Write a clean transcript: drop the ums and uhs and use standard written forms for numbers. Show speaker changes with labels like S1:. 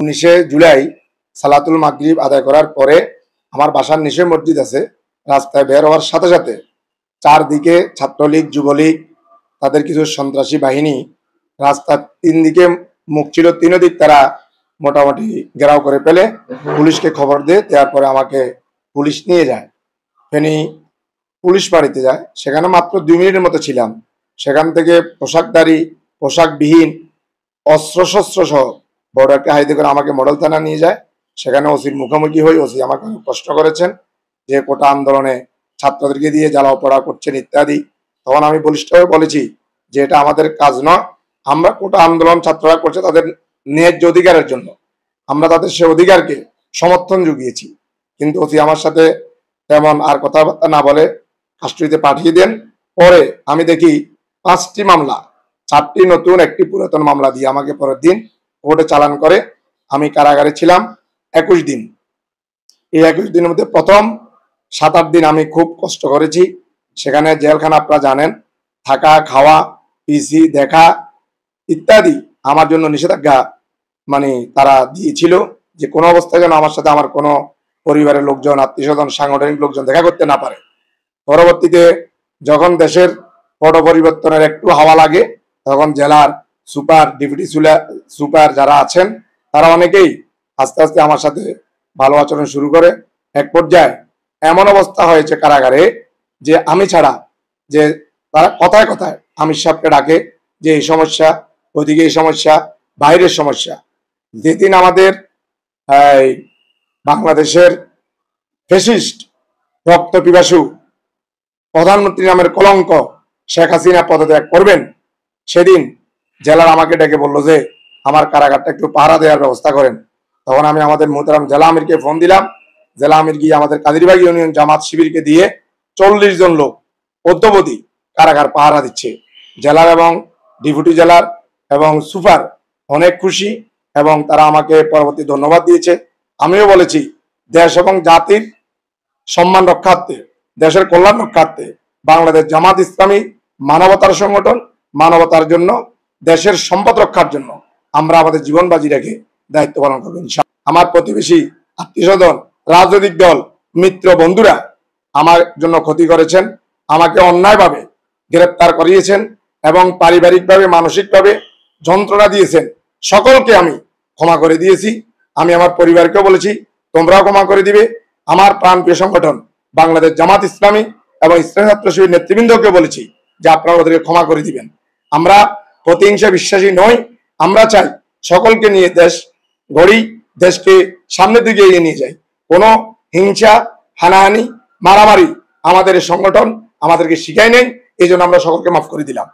S1: 19 জুলাই সালাতুল মাগরিব আদায় করার পরে আমার বাসার নিচে মসজিদ আছে। রাস্তায় বের হওয়ার সাথে সাথে চারদিকে ছাত্রলীগ, যুবলীগ, তাদের কিছু সন্ত্রাসী বাহিনী রাস্তার 3 দিকে মুখ ছিল, 3 দিক তারা মোটামুটি ঘেরাও করে ফেলে পুলিশকে খবর দেওয়ার পরে আমাকে পুলিশ নিয়ে যায়। ফেনী পুলিশ বাড়িতে যায়। সেখানে মাত্র 2 মিনিটের মতো ছিলাম। সেখান থেকে পোশাকধারী, পোশাকবিহীন, অস্ত্রশস্ত্র সহ বড় একটা হাইতে করে আমাকে মডেল থানা নিয়ে যায়। সেখানে ওসির মুখোমুখি হই। ওসি আমাকে অনেক প্রশ্ন করেছেন যে কোটা আন্দোলনে ছাত্রদেরকে দিয়ে জ্বালাও পোড়া করছেন ইত্যাদি। তখন আমি বলিষ্ঠভাবে বলেছি যে এটা আমাদের কাজ নয়। আমরা কোটা আন্দোলন ছাত্ররা করছে তাদের ন্যায্য অধিকারের জন্য, আমরা তাদের সে অধিকারকে সমর্থন জুগিয়েছি। কিন্তু ওসি আমার সাথে তেমন আর কথাবার্তা না বলে কাস্টডিতে পাঠিয়ে দেন। পরে আমি দেখি 5টি মামলা, 4টি নতুন, 1টি পুরাতন মামলা দিয়ে আমাকে পরের দিন কোর্টে চালান করে। আমি কারাগারে ছিলাম 21 দিন। এই 21 দিনের মধ্যে প্রথম 7-8 দিন আমি খুব কষ্ট করেছি। সেখানে জেলখানা আপনারা জানেন, থাকা, খাওয়া, পিসি দেখা ইত্যাদি আমার জন্য নিষেধাজ্ঞা তারা দিয়েছিল যে কোনো অবস্থায় যেন আমার সাথে আমার কোনো পরিবারের লোকজন, আত্মীয়স্বজন, সাংগঠনিক লোকজন দেখা করতে না পারে। পরবর্তীতে যখন দেশের পট পরিবর্তনের একটু হাওয়া লাগে তখন জেলার সুপার, ডেপুটি সুপার যারা আছেন তারা অনেকেই আস্তে আস্তে আমার সাথে ভালো আচরণ শুরু করে। এক পর্যায়ে এমন অবস্থা হয়েছে কারাগারে যে আমি ছাড়া যে তারা কথায় কথায় আমির সাহেবকে ডাকে যে এই সমস্যা, ওইদিকে এই সমস্যা, বাইরের সমস্যা। যেদিন আমাদের বাংলাদেশের ফ্যাসিস্ট, রক্ত পিপাসু প্রধানমন্ত্রী নামের কলঙ্ক শেখ হাসিনা পদত্যাগ করবেন, সেদিন জেলার আমাকে ডেকে বললো যে আমার কারাগারটা একটু পাহারা দেওয়ার ব্যবস্থা করেন। তখন আমি আমাদের মোহতারাম জেলা আমিরকে ফোন দিলাম। জেলা আমির গিয়ে আমাদের কাদিরবাগ ইউনিয়ন জামাত শিবিরকে দিয়ে 40 জন লোক অদ্যবধি কারাগার পাহারা দিচ্ছে। জেলার এবং ডেপুটি জেলার এবং সুপার অনেক খুশি এবং তারা আমাকে পরবর্তী ধন্যবাদ দিয়েছে। আমিও বলেছি দেশ এবং জাতির সম্মান রক্ষার্থে, দেশের কল্যাণ রক্ষার্থে বাংলাদেশ জামাত ইসলামী মানবতার সংগঠন, মানবতার জন্য, দেশের সম্পদ রক্ষার জন্য আমরা আমাদের জীবন বাজি রেখে দায়িত্ব পালন করবো ইনশাআল্লাহ। আমার প্রতিবেশী, আত্মীয়স্বজন, রাজনৈতিক দল, মিত্র, বন্ধুরা আমার জন্য ক্ষতি করেছেন, আমাকে অন্যায়ভাবে গ্রেপ্তার করিয়েছেন এবং পারিবারিকভাবে, মানসিকভাবে যন্ত্রণা দিয়েছেন। সকলকে আমি ক্ষমা করে দিয়েছি। আমি আমার পরিবারকেও বলেছি তোমরাও ক্ষমা করে দিবে। আমার প্রাণপ্রিয় সংগঠন বাংলাদেশ জামাত ইসলামী এবং ইসলামী ছাত্র শিবির নেতৃবৃন্দকে বলেছি যে আপনারা ওদেরকে ক্ষমা করে দিবেন। আমরা প্রতিহিংসা বিশ্বাসী নই। আমরা চাই সকলকে নিয়ে দেশ গড়ি, দেশকে সামনের দিকে এগিয়ে নিয়ে যাই। কোনো হিংসা, হানাহানি, মারামারি আমাদের এই সংগঠন আমাদেরকে শিখায় নেই। এই জন্য আমরা সকলকে মাফ করে দিলাম।